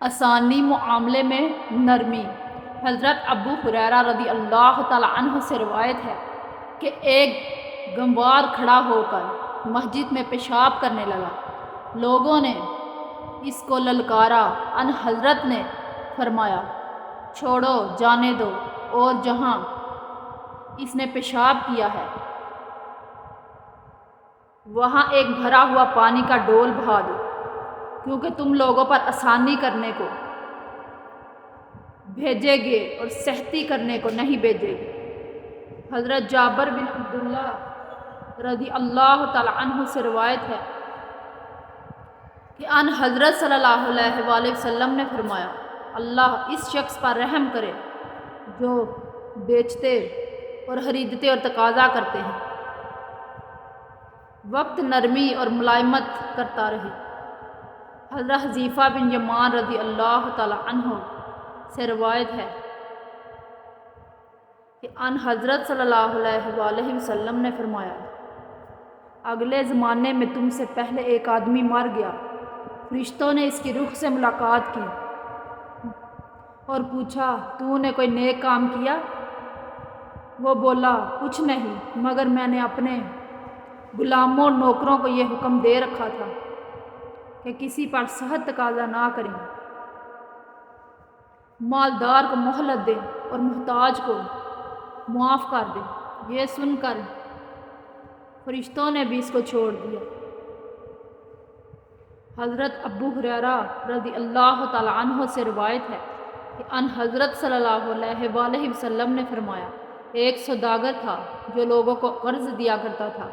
آسانی معاملے میں نرمی۔ حضرت ابو ہریرہ رضی اللہ تعالی عنہ سے روایت ہے کہ ایک گنوار کھڑا ہو کر مسجد میں پیشاب کرنے لگا۔ لوگوں نے اس کو للکارا۔ ان حضرت نے فرمایا، چھوڑو، جانے دو، اور جہاں اس نے پیشاب کیا ہے وہاں ایک بھرا ہوا پانی کا ڈول بہا دو، کیونکہ تم لوگوں پر آسانی کرنے کو بھیجے گے اور سختی کرنے کو نہیں بھیجے گے۔ حضرت جابر بن عبداللہ رضی اللہ تعالی عنہ سے روایت ہے کہ ان حضرت صلی اللہ علیہ وآلہ وسلم نے فرمایا، اللہ اس شخص پر رحم کرے جو بیچتے اور خریدتے اور تقاضا کرتے ہیں، وقت نرمی اور ملائمت کرتا رہے۔ حضرت حذیفہ بن یمان رضی اللہ تعالی عنہ سے روایت ہے کہ ان حضرت صلی اللہ علیہ وآلہ وسلم نے فرمایا، اگلے زمانے میں تم سے پہلے ایک آدمی مر گیا، فرشتوں نے اس کی روح سے ملاقات کی اور پوچھا، تو نے کوئی نیک کام کیا؟ وہ بولا، کچھ نہیں، مگر میں نے اپنے غلاموں اور نوکروں کو یہ حکم دے رکھا تھا کہ کسی پر صحت تقاضا نہ کریں، مالدار کو مہلت دیں اور محتاج کو معاف کر دیں۔ یہ سن کر فرشتوں نے بھی اس کو چھوڑ دیا۔ حضرت ابو ہریرہ رضی اللہ تعالی عنہ سے روایت ہے کہ ان حضرت صلی اللہ علیہ وآلہ وسلم نے فرمایا، ایک سوداگر تھا جو لوگوں کو قرض دیا کرتا تھا،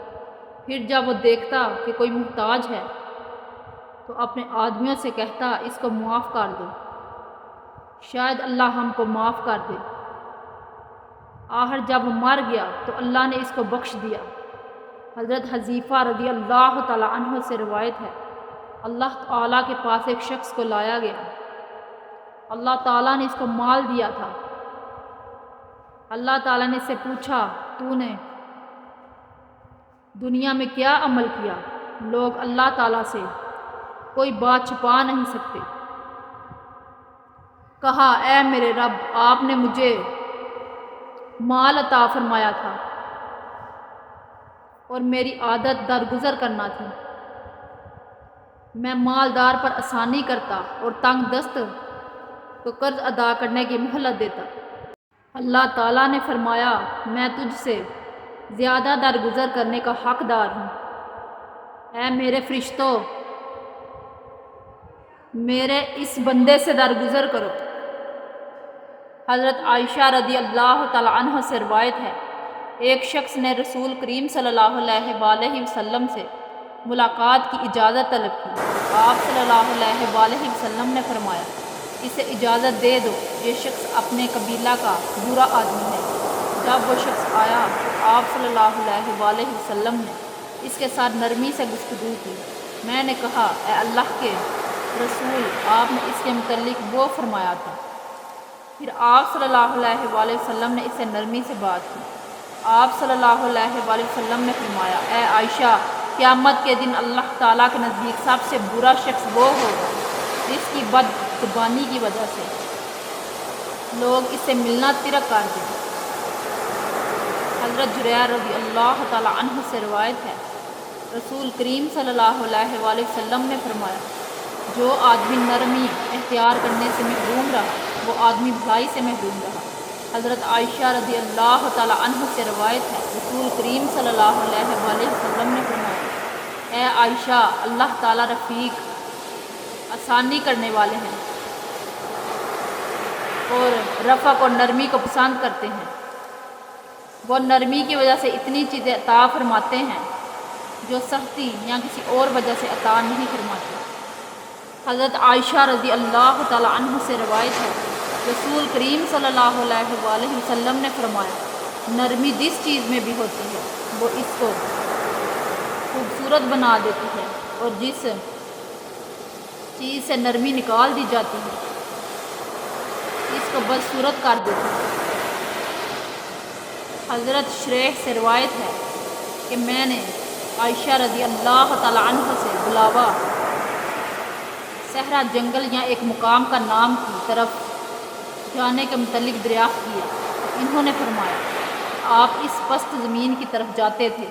پھر جب وہ دیکھتا کہ کوئی محتاج ہے تو اپنے آدمیوں سے کہتا، اس کو معاف کر دو، شاید اللہ ہم کو معاف کر دے۔ آخر جب وہ مر گیا تو اللہ نے اس کو بخش دیا۔ حضرت حذیفہ رضی اللہ تعالی عنہ سے روایت ہے، اللہ تعالیٰ کے پاس ایک شخص کو لایا گیا۔ اللہ تعالیٰ نے اس کو مال دیا تھا۔ اللہ تعالیٰ نے اس سے پوچھا، تو نے دنیا میں کیا عمل کیا؟ لوگ اللہ تعالیٰ سے کوئی بات چھپا نہیں سکتے۔ کہا، اے میرے رب، آپ نے مجھے مال عطا فرمایا تھا اور میری عادت درگزر کرنا تھی، میں مالدار پر آسانی کرتا اور تنگ دست کو قرض ادا کرنے کی مہلت دیتا۔ اللہ تعالیٰ نے فرمایا، میں تجھ سے زیادہ درگزر کرنے کا حقدار ہوں۔ اے میرے فرشتوں، میرے اس بندے سے درگزر کرو۔ حضرت عائشہ رضی اللہ تعالی عنہ سے روایت ہے، ایک شخص نے رسول کریم صلی اللہ علیہ وآلہ وسلم سے ملاقات کی اجازت طلب کی۔ آپ صلی اللہ علیہ وآلہ وسلم نے فرمایا، اسے اجازت دے دو، یہ شخص اپنے قبیلہ کا برا آدمی ہے۔ جب وہ شخص آیا تو آپ صلی اللہ علیہ وآلہ وسلم نے اس کے ساتھ نرمی سے گفتگو کی۔ میں نے کہا، اے اللہ کے رسول، آپ نے اس کے متعلق وہ فرمایا تھا۔ پھر آپ صلی اللہ علیہ وآلہ وسلم نے اس سے نرمی سے بات کی۔ آپ صلی اللہ علیہ وآلہ وسلم نے فرمایا، اے عائشہ، قیامت کے دن اللہ تعالیٰ کے نزدیک سب سے برا شخص وہ ہوگا جس کی بد زبانی کی وجہ سے لوگ اس سے ملنا ترک کر دیں۔ حضرت جریر رضی اللہ تعالی عنہ سے روایت ہے، رسول کریم صلی اللہ علیہ وآلہ وسلم نے فرمایا، جو آدمی نرمی اختیار کرنے سے محروم رہا وہ آدمی بھلائی سے محروم رہا۔ حضرت عائشہ رضی اللہ تعالی عنہ سے روایت ہے، رسول کریم صلی اللہ علیہ وآلہ وسلم نے فرمایا، اے عائشہ، اللہ تعالیٰ رفیق، آسانی کرنے والے ہیں اور رفق اور نرمی کو پسند کرتے ہیں۔ وہ نرمی کی وجہ سے اتنی چیزیں عطا فرماتے ہیں جو سختی یا کسی اور وجہ سے عطا نہیں فرماتے۔ حضرت عائشہ رضی اللہ تعالی عنہ سے روایت ہے، رسول کریم صلی اللہ علیہ وآلہ وسلم نے فرمایا، نرمی جس چیز میں بھی ہوتی ہے وہ اس کو خوبصورت بنا دیتی ہے، اور جس چیز سے نرمی نکال دی جاتی ہے اس کو بدصورت کر دیتی ہے۔ حضرت شریح سے روایت ہے کہ میں نے عائشہ رضی اللہ تعالی عنہ سے علاوہ صحرا جنگل یا ایک مقام کا نام کی طرف جانے کے متعلق دریافت کیا۔ انہوں نے فرمایا آپ اس پست زمین کی طرف جاتے تھے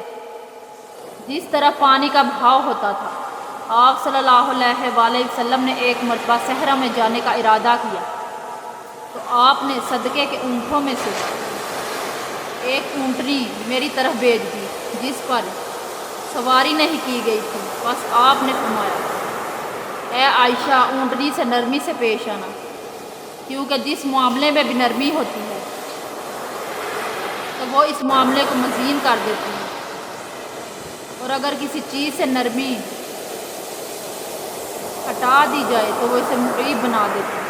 جس طرح پانی کا بہاؤ ہوتا تھا۔ آپ صلی اللہ علیہ وآلہ وسلم نے ایک مرتبہ صحرا میں جانے کا ارادہ کیا تو آپ نے صدقے کے اونٹوں میں سے ایک اونٹنی میری طرف بھیج دی جس پر سواری نہیں کی گئی تھی۔ بس آپ نے فرمایا اے عائشہ اونٹنی سے نرمی سے پیش آنا، کیونکہ جس معاملے میں بھی نرمی ہوتی ہے تو وہ اس معاملے کو مزین کر دیتی ہے، اور اگر کسی چیز سے نرمی ہٹا دی جائے تو وہ اسے مقیب بنا دیتی ہے۔